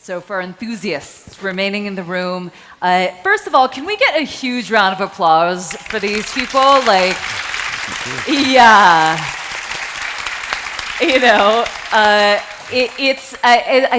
So for our enthusiasts remaining in the room, first of all, can we get a huge round of applause for these people? Like, yeah, you know, I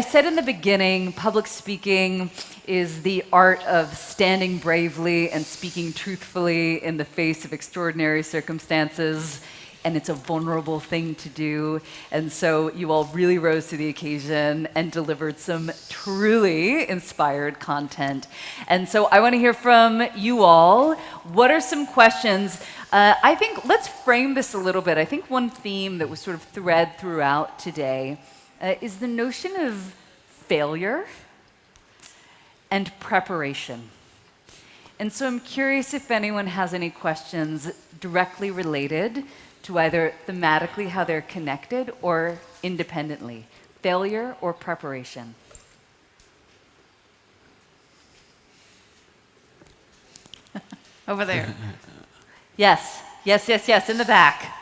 said in the beginning, public speaking is the art of standing bravely and speaking truthfully in the face of extraordinary circumstances. And it's a vulnerable thing to do. And so you all really rose to the occasion and delivered some truly inspired content. And so I want to hear from you all. What are some questions? I think let's frame this a little bit. I think one theme that was sort of thread throughout today is the notion of failure and preparation. And so I'm curious if anyone has any questions directly related to either thematically how they're connected or independently, failure or preparation. Over there. Yes, in the back.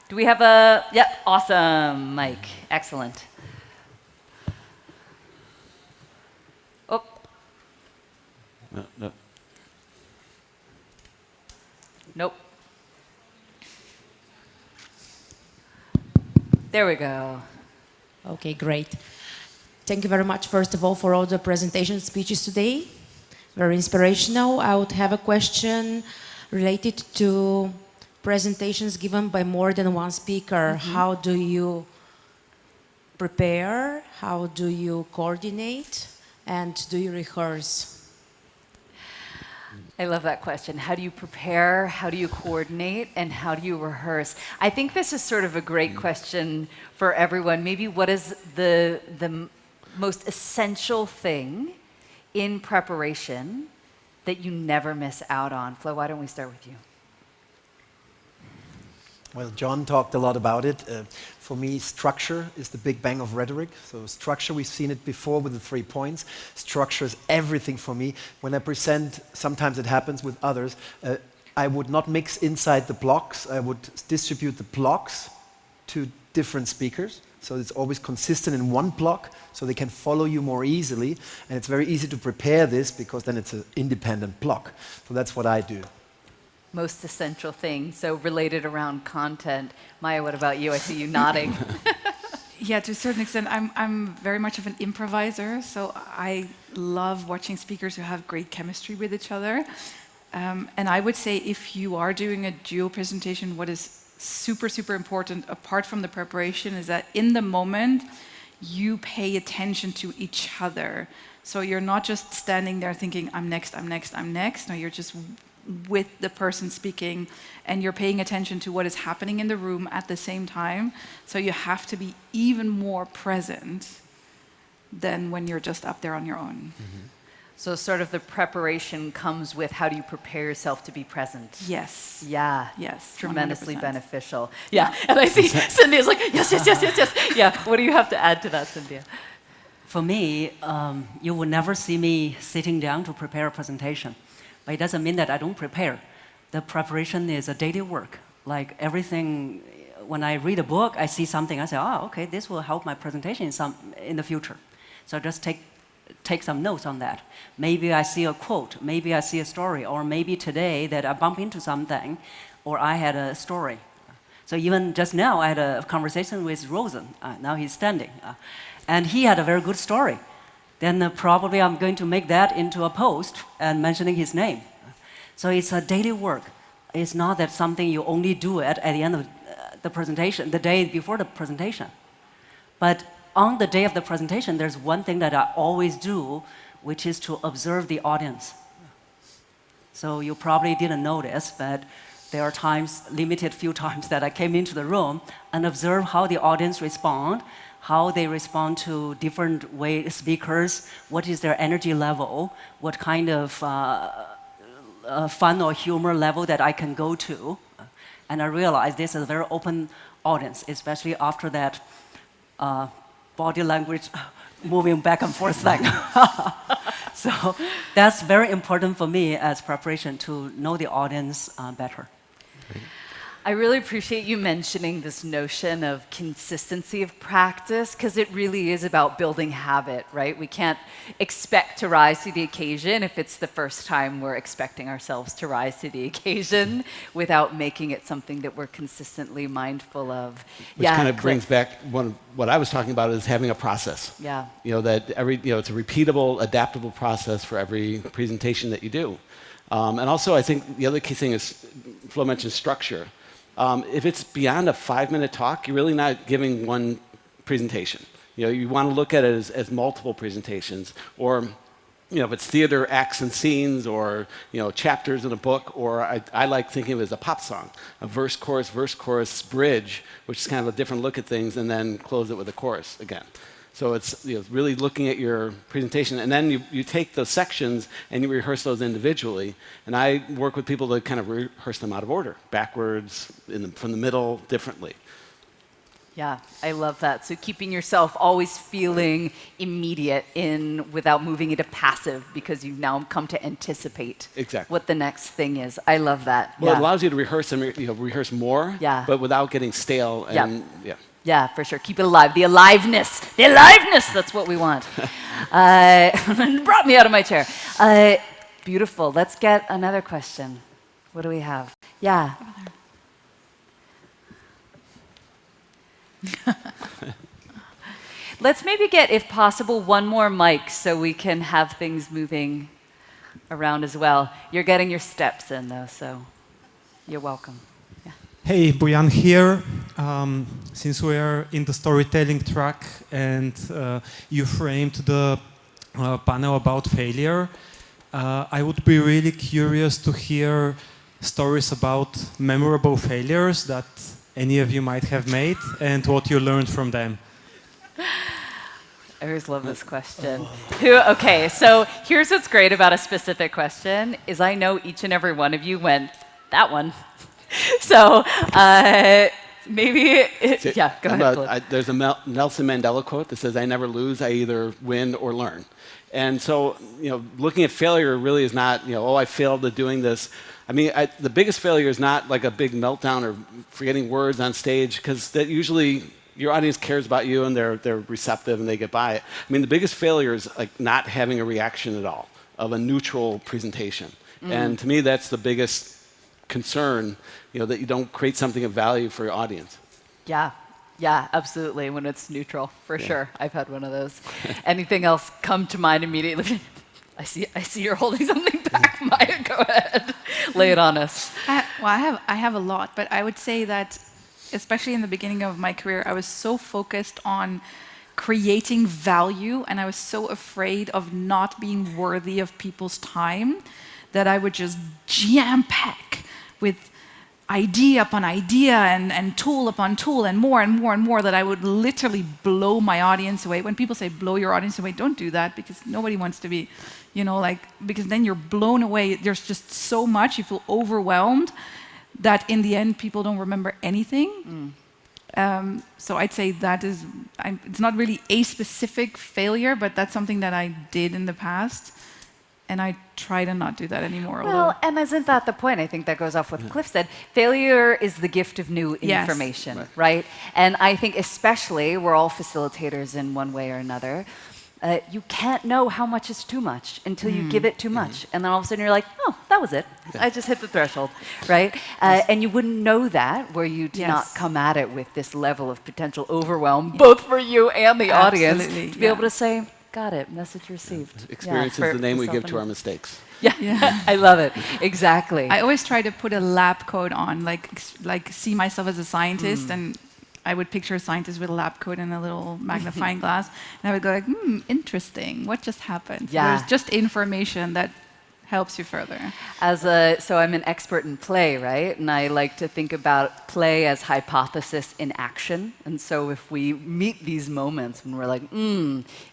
Do we have a, yep, awesome, Mike, excellent. Oh. No. Nope. There we go. Okay, great. Thank you very much, first of all, for all the presentation speeches today. Very inspirational. I would have a question related to presentations given by more than one speaker. Mm-hmm. How do you prepare? How do you coordinate? And do you rehearse? I love that question. How do you prepare? How do you coordinate? And how do you rehearse? I think this is sort of a great question for everyone. Maybe what is the most essential thing in preparation that you never miss out on? Flo, why don't we start with you? Well, John talked a lot about it. For me, structure is the big bang of rhetoric. So structure, we've seen it before with the 3 points. Structure is everything for me. When I present, sometimes it happens with others, I would not mix inside the blocks. I would distribute the blocks to different speakers. So it's always consistent in one block, so they can follow you more easily. And it's very easy to prepare this, because then it's an independent block. So that's what I do. Most essential thing, so related around content. Maya, what about you? I see you nodding. Yeah, to a certain extent, I'm very much of an improviser, so I love watching speakers who have great chemistry with each other. And I would say if you are doing a duo presentation, what is super, super important, apart from the preparation, is that in the moment, you pay attention to each other. So you're not just standing there thinking, I'm next, I'm next, I'm next. No, you're just with the person speaking, and you're paying attention to what is happening in the room at the same time. So you have to be even more present than when you're just up there on your own. Mm-hmm. So sort of the preparation comes with how do you prepare yourself to be present? Yes. Yeah. Yes. Tremendously 100%. beneficial. Yeah. And I see Cynthia's like, yes. Yeah. What do you have to add to that, Cynthia? For me, you will never see me sitting down to prepare a presentation. But it doesn't mean that I don't prepare. The preparation is a daily work. Like everything, when I read a book, I see something, I say, oh, okay, this will help my presentation in the future. So I just take some notes on that. Maybe I see a quote, maybe I see a story, or maybe today that I bump into something, or I had a story. So even just now, I had a conversation with Rosen. Now he's standing. And he had a very good story. Then probably I'm going to make that into a post and mentioning his name. So it's a daily work. It's not that something you only do at the end of the presentation, the day before the presentation. But on the day of the presentation, there's one thing that I always do, which is to observe the audience. So you probably didn't notice, but there are times, limited few times, that I came into the room and observe how the audience respond, how they respond to different speakers, what is their energy level, what kind of fun or humor level that I can go to. And I realized this is a very open audience, especially after that body language moving back and forth thing. So that's very important for me as preparation to know the audience better. I really appreciate you mentioning this notion of consistency of practice, because it really is about building habit, right? We can't expect to rise to the occasion if it's the first time we're expecting ourselves to rise to the occasion without making it something that we're consistently mindful of. Which kind of brings back what I was talking about is having a process. Yeah. That it's a repeatable, adaptable process for every presentation that you do. And also, I think the other key thing is, Flo mentioned structure. If it's beyond a 5-minute talk, you're really not giving one presentation. You want to look at it as multiple presentations, or if it's theater, acts and scenes, or chapters in a book, or I like thinking of it as a pop song, a verse, chorus, bridge, which is kind of a different look at things, and then close it with a chorus again. So it's really looking at your presentation, and then you take those sections and you rehearse those individually. And I work with people to kind of rehearse them out of order, backwards, from the middle, differently. Yeah, I love that. So keeping yourself always feeling immediate without moving into passive, because you've now come to anticipate what the next thing is. I love that. Well, it allows you to rehearse and rehearse more, but without getting stale. And Yeah, for sure. Keep it alive. The aliveness. That's what we want. Brought me out of my chair. Beautiful. Let's get another question. What do we have? Yeah. Let's maybe get, if possible, one more mic so we can have things moving around as well. You're getting your steps in, though, so you're welcome. Hey, Bojan here. Since we are in the storytelling track and you framed the panel about failure, I would be really curious to hear stories about memorable failures that any of you might have made and what you learned from them. I always love this question. Okay, so here's what's great about a specific question is I know each and every one of you went, that one. So maybe, go ahead. There's a Nelson Mandela quote that says, "I never lose, I either win or learn." And so, looking at failure really is not, I failed at doing this. I mean, the biggest failure is not like a big meltdown or forgetting words on stage, because that usually your audience cares about you and they're receptive and they get by it. I mean, the biggest failure is like not having a reaction at all, of a neutral presentation. And to me, that's the biggest concern, that you don't create something of value for your audience. Yeah, absolutely. When it's neutral, for sure. I've had one of those. Anything else come to mind immediately? I see you're holding something back, Maya. Go ahead, lay it on us. I have a lot, but I would say that, especially in the beginning of my career, I was so focused on creating value, and I was so afraid of not being worthy of people's time that I would just jam-pack with idea upon idea and tool upon tool and more and more and more, that I would literally blow my audience away. When people say blow your audience away, don't do that, because nobody wants to be, because then you're blown away. There's just so much, you feel overwhelmed that in the end people don't remember anything. So I'd say it's not really a specific failure, but that's something that I did in the past. And I try to not do that anymore. Well, and isn't that the point? I think that goes off what Cliff said. Failure is the gift of new information, right? And I think especially, we're all facilitators in one way or another. You can't know how much is too much until you give it too much. And then all of a sudden you're like, oh, that was it. I just hit the threshold, right? And you wouldn't know that were you to not come at it with this level of potential overwhelm, both for you and the audience, to be able to say, got it, message received. Experience is the name we give to our mistakes. Yeah. I love it. Exactly. I always try to put a lab coat on, like see myself as a scientist, and I would picture a scientist with a lab coat and a little magnifying glass, and I would go like, interesting, what just happened? Yeah. There's just information that helps you further. So I'm an expert in play, right? And I like to think about play as hypothesis in action. And so if we meet these moments when we're like,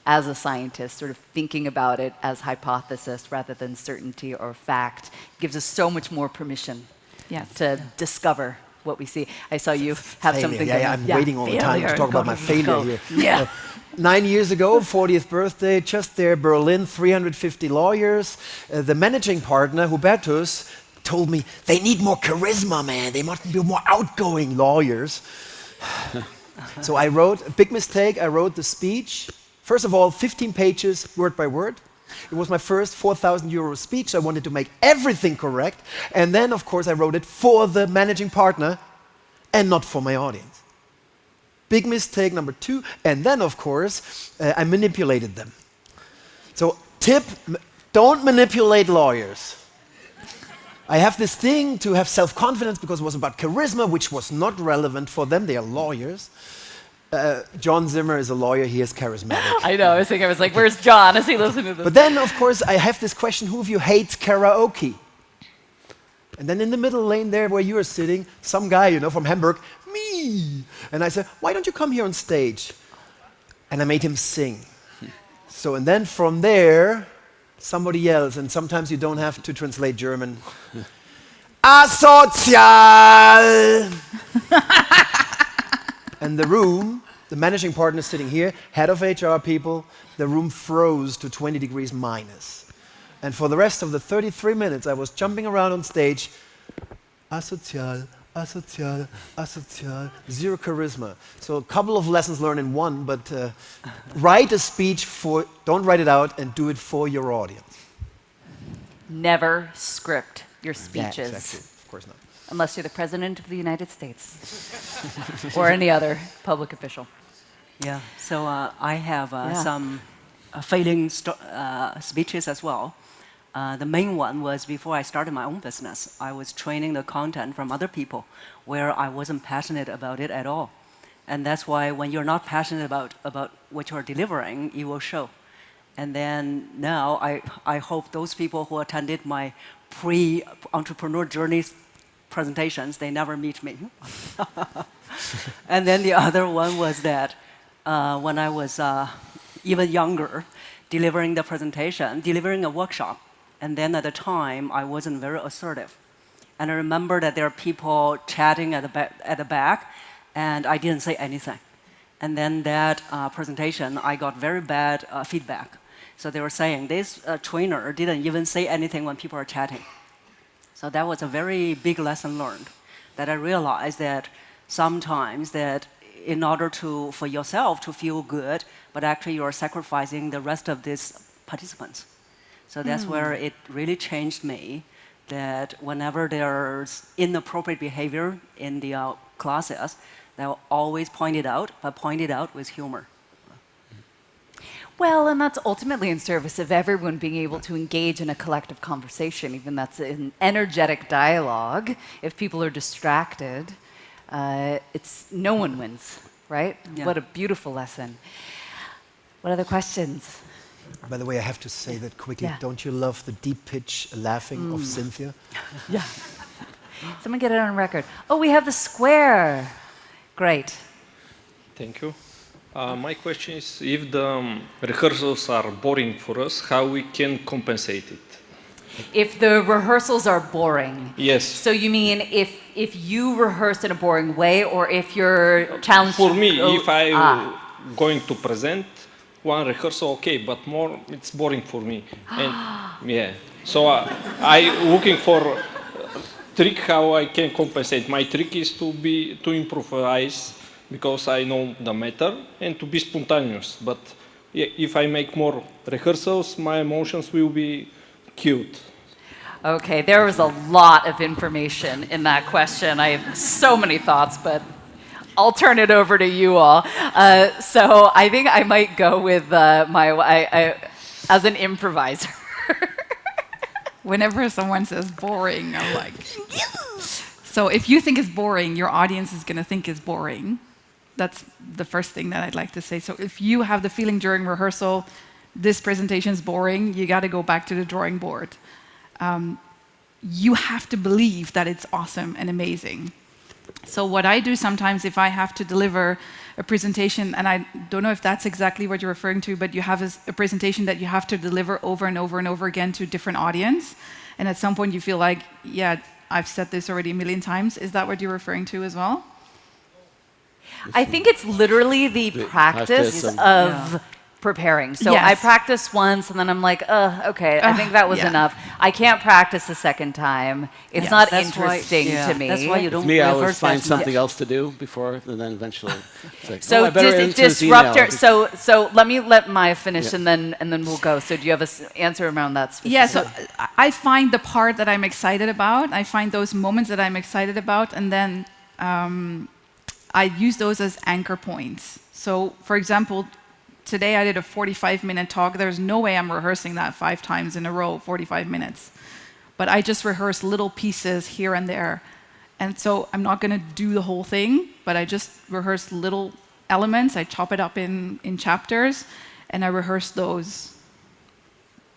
as a scientist, sort of thinking about it as hypothesis rather than certainty or fact, gives us so much more permission to discover what we see. I saw you have something. I'm waiting all the time to talk about my failure here. Yeah. 9 years ago, 40th birthday, just there, Berlin, 350 lawyers. The managing partner, Hubertus, told me, they need more charisma, man. They must be more outgoing lawyers. So I wrote, a big mistake, I wrote the speech. First of all, 15 pages, word by word. It was my first 4,000 euro speech, so I wanted to make everything correct. And then, of course, I wrote it for the managing partner and not for my audience. Big mistake number 2. And then, of course, I manipulated them. So, tip, don't manipulate lawyers. I have this thing to have self-confidence because it was about charisma, which was not relevant for them. They are lawyers. John Zimmer is a lawyer. He is charismatic. I know. I was like, where's John? As he listened to this. But then, of course, I have this question, who of you hates karaoke? And then in the middle lane there where you are sitting, some guy, you know, from Hamburg, me. And I said, why don't you come here on stage? And I made him sing. So, and then from there, somebody yells, and sometimes you don't have to translate German. Asozial! And the room, the managing partner is sitting here, head of HR people, the room froze to 20 degrees minus. And for the rest of the 33 minutes, I was jumping around on stage, asozial, asozial, asozial, zero charisma. So a couple of lessons learned in one, but write a speech for, don't write it out and do it for your audience. Never script your speeches. Yeah, exactly. Of course not. Unless you're the President of the United States or any other public official. Yeah, so I have some failing speeches as well. The main one was before I started my own business. I was training the content from other people where I wasn't passionate about it at all. And that's why when you're not passionate about what you're delivering, it will show. And then now I hope those people who attended my pre-entrepreneur journey presentations, they never meet me. And then the other one was that when I was even younger, delivering a workshop, and then at the time, I wasn't very assertive. And I remember that there are people chatting at the back, and I didn't say anything. And then that presentation, I got very bad feedback. So they were saying, this trainer didn't even say anything when people are chatting. So that was a very big lesson learned, that I realized that sometimes that in order for yourself to feel good, but actually you're sacrificing the rest of these participants. So that's where it really changed me, that whenever there's inappropriate behavior in the classes, they'll always point it out, but point it out with humor. Well, and that's ultimately in service of everyone being able to engage in a collective conversation, even that's an energetic dialogue. If people are distracted, no one wins, right? Yeah. What a beautiful lesson. What other questions? By the way, I have to say that quickly. Yeah. Don't you love the deep pitch laughing of Cynthia? Yeah. Someone get it on record. Oh, we have the square. Great. Thank you. My question is, if the rehearsals are boring for us, how we can compensate it? If the rehearsals are boring. Yes. So you mean if you rehearse in a boring way, or if you're challenged? For me, if I'm going to present one rehearsal, okay, but more, it's boring for me. And yeah, so I looking for trick how I can compensate. My trick is to improvise, because I know the matter, and to be spontaneous. But if I make more rehearsals, my emotions will be cute. Okay, there was a lot of information in that question. I have so many thoughts, but I'll turn it over to you all. So I think I might go with as an improviser. Whenever someone says boring, I'm like, so if you think it's boring, your audience is going to think it's boring. That's the first thing that I'd like to say. So if you have the feeling during rehearsal, this presentation is boring, you got to go back to the drawing board. You have to believe that it's awesome and amazing. So what I do sometimes, if I have to deliver a presentation, and I don't know if that's exactly what you're referring to, but you have a presentation that you have to deliver over and over and over again to a different audience, and at some point you feel like, yeah, I've said this already a million times. Is that what you're referring to as well? I think it's literally the practice of preparing. So I Yes. practice once and then I'm like, okay, I think that was yeah. enough. I can't practice a second time. It's Yes. not That's why- interesting yeah, to me. That's why you With don't me, I always rehearse find as something much. else to do before, and then eventually it's like, So I better answer this disrupt email. her. So let me let Maya finish Yeah. and then we'll go. So do you have an answer around that? Yeah, so specifically? I find the part that I'm excited about, I find those moments that I'm excited about, and then I use those as anchor points. So, for example, today I did a 45-minute talk. There's no way I'm rehearsing that 5 times in a row, 45 minutes. But I just rehearse little pieces here and there. And so I'm not going to do the whole thing, but I just rehearse little elements. I chop it up in chapters, and I rehearse those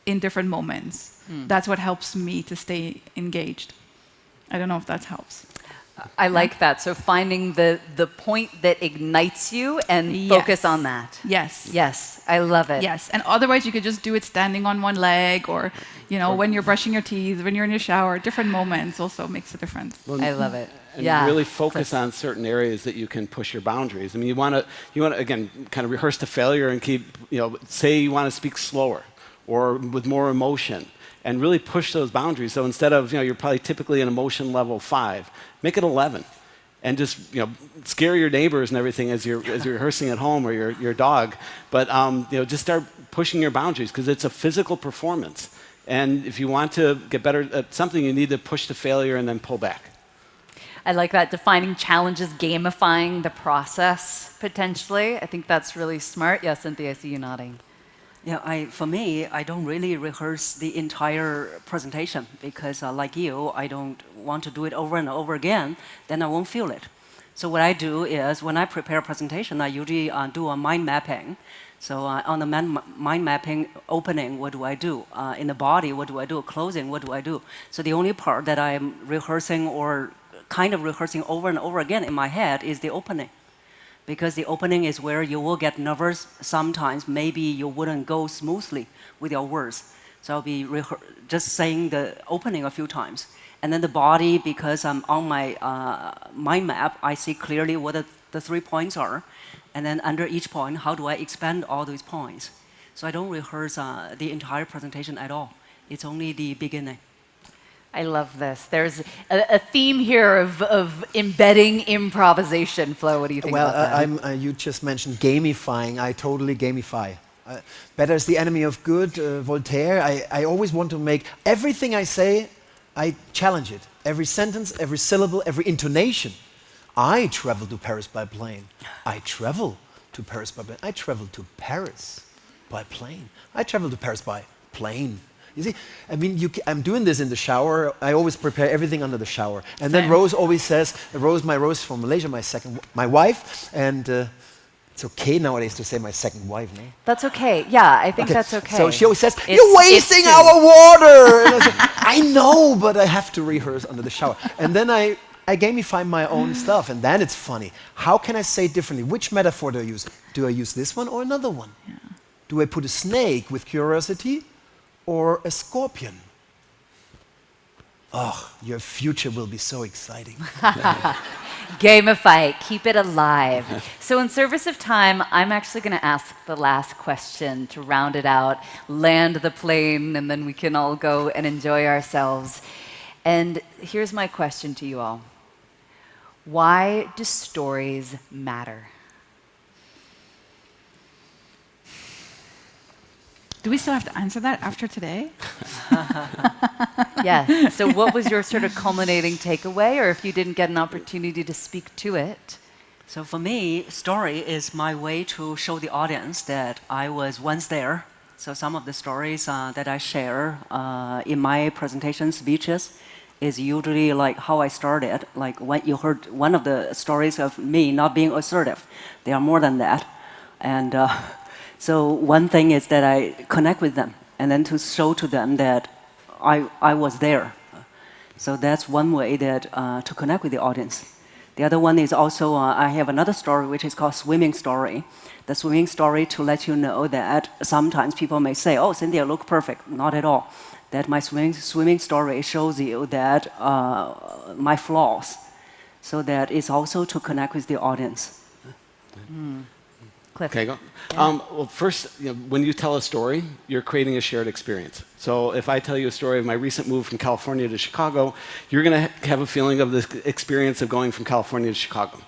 in different moments. That's what helps me to stay engaged. I don't know if that helps. I like that. So finding the point that ignites you and Yes. focus on that. Yes. Yes, I love it. Yes, and otherwise you could just do it standing on one leg, or when you're brushing your teeth, when you're in your shower. Different moments also makes a difference. I love it. And yeah. really focus on certain areas that you can push your boundaries. I mean, you want to again kind of rehearse to failure and keep, say you want to speak slower or with more emotion, and really push those boundaries. So instead of, you're probably typically an emotion level 5, make it 11, and just scare your neighbors and everything as you're rehearsing at home, or your dog. But just start pushing your boundaries, because it's a physical performance. And if you want to get better at something, you need to push to failure and then pull back. I like that. Defining challenges, gamifying the process potentially. I think that's really smart. Yes, Cynthia, I see you nodding. Yeah, for me, I don't really rehearse the entire presentation because, like you, I don't want to do it over and over again. Then I won't feel it. So what I do is, when I prepare a presentation, I usually do a mind mapping. So on the mind mapping opening, what do I do? In the body, what do I do? Closing, what do I do? So the only part that I'm rehearsing or kind of rehearsing over and over again in my head is the opening. Because the opening is where you will get nervous sometimes. Maybe you wouldn't go smoothly with your words. So I'll be just saying the opening a few times. And then the body, because I'm on my mind map, I see clearly what the 3 points are. And then under each point, how do I expand all those points? So I don't rehearse the entire presentation at all. It's only the beginning. I love this. There's a theme here of embedding improvisation. Flo, what do you think about that? You just mentioned gamifying. I totally gamify. Better is the enemy of good, Voltaire. I always want to make everything I say, I challenge it. Every sentence, every syllable, every intonation. I travel to Paris by plane. I travel to Paris by plane. I travel to Paris by plane. I travel to Paris by plane. You see, I mean, I'm doing this in the shower. I always prepare everything under the shower. And then Rose always says, my Rose from Malaysia, my wife, and it's okay nowadays to say my second wife, no? That's okay. Yeah, I think that's okay. So she always says, It's- you're wasting it's our water! And I say, I know, but I have to rehearse under the shower. And then I gamify my own stuff, and then it's funny. How can I say it differently? Which metaphor do I use? Do I use this one or another one? Yeah. Do I put a snake with curiosity or a scorpion? Oh, your future will be so exciting. Gamify it, keep it alive. So in service of time, I'm actually going to ask the last question to round it out, land the plane, and then we can all go and enjoy ourselves. And here's my question to you all. Why do stories matter? Do we still have to answer that after today? Yeah. So what was your sort of culminating takeaway, or if you didn't get an opportunity to speak to it? So for me, story is my way to show the audience that I was once there. So some of the stories that I share in my presentation speeches is usually like how I started. Like when you heard one of the stories of me not being assertive. They are more than that. And so one thing is that I connect with them, and then to show to them that I was there. So that's one way that to connect with the audience. The other one is also, I have another story which is called swimming story. The swimming story to let you know that sometimes people may say, oh, Cynthia, look perfect. Not at all. That my swimming story shows you that my flaws. So that is also to connect with the audience. Cliff. Okay, go. Well, first, when you tell a story, you're creating a shared experience. So if I tell you a story of my recent move from California to Chicago, you're going to have a feeling of the experience of going from California to Chicago.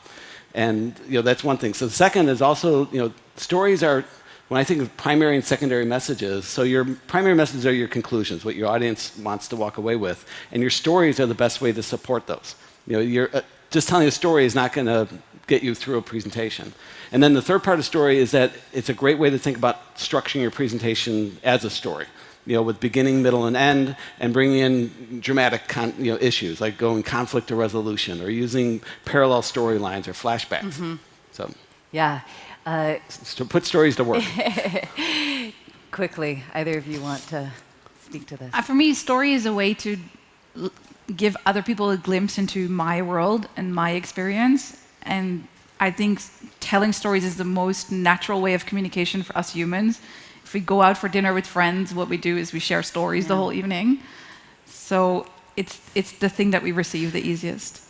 And that's one thing. So the second is also, stories are, when I think of primary and secondary messages, so your primary messages are your conclusions, what your audience wants to walk away with, and your stories are the best way to support those. Just telling a story is not going to get you through a presentation. And then the third part of story is that it's a great way to think about structuring your presentation as a story, with beginning, middle, and end, and bringing in dramatic issues, like going conflict to resolution, or using parallel storylines or flashbacks. Mm-hmm. So, yeah. Put stories to work. Quickly, either of you want to speak to this? For me, story is a way to give other people a glimpse into my world and my experience. And I think telling stories is the most natural way of communication for us humans. If we go out for dinner with friends, what we do is we share stories the whole evening. So it's the thing that we receive the easiest.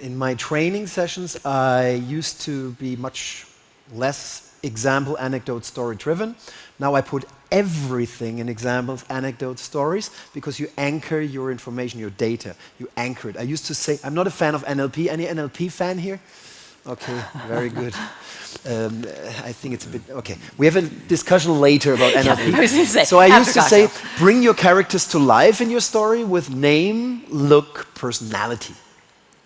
In my training sessions, I used to be much less example, anecdote, story driven. Now I put everything in examples, anecdotes, stories, because you anchor your information, your data. You anchor it. I used to say, I'm not a fan of NLP. Any NLP fan here? Okay, very good. I think it's a bit, okay. We have a discussion later about NLP. I was gonna say, so I used to say, cocktail. bring your characters to life in your story with name, look, personality.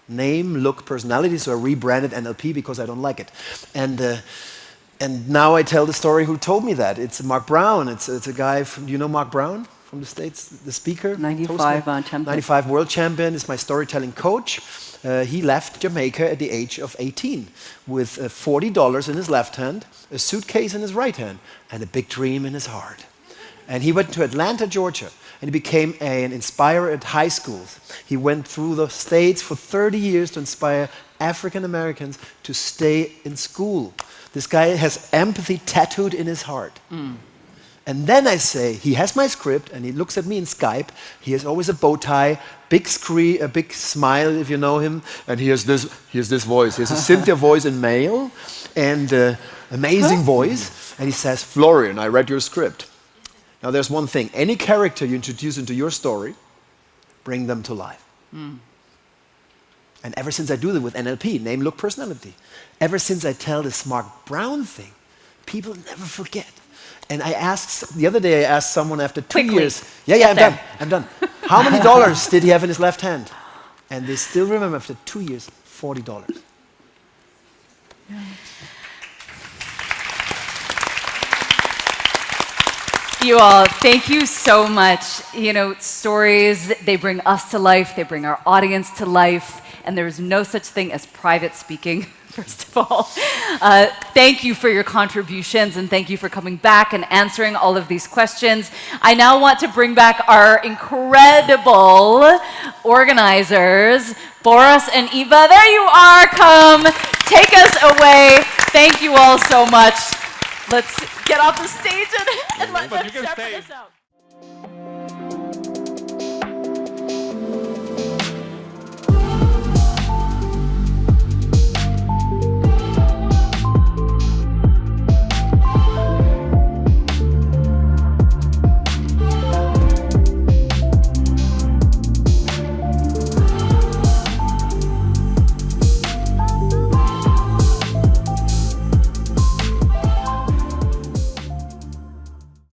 Name, look, personality. So I rebranded NLP because I don't like it. And now I tell the story who told me that. It's Mark Brown. It's a guy from, do you know Mark Brown from the States, the speaker? 95 champion. 95 world champion, is my storytelling coach. He left Jamaica at the age of 18 with $40 in his left hand, a suitcase in his right hand, and a big dream in his heart. And he went to Atlanta, Georgia, and he became an inspirer at high schools. He went through the States for 30 years to inspire African Americans to stay in school. This guy has empathy tattooed in his heart. And then I say, he has my script, and he looks at me in Skype. He has always a bow tie, big screen, a big smile, if you know him. And he has this voice. He has a Cynthia voice in male, and amazing voice. And he says, Florian, I read your script. Now there's one thing. Any character you introduce into your story, bring them to life. And ever since I do that with NLP, name, look, personality, ever since I tell this Mark Brown thing, people never forget. And I asked, the other day I asked someone after 2 years, I'm done. How many dollars did he have in his left hand? And they still remember after 2 years, $40. Yeah. You all, thank you so much. Stories, they bring us to life, they bring our audience to life, and there's no such thing as private speaking, first of all. Thank you for your contributions, and thank you for coming back and answering all of these questions. I now want to bring back our incredible organizers, Boris and Eva. There you are, come, take us away. Thank you all so much. Let's get off the stage and let's wrap this out.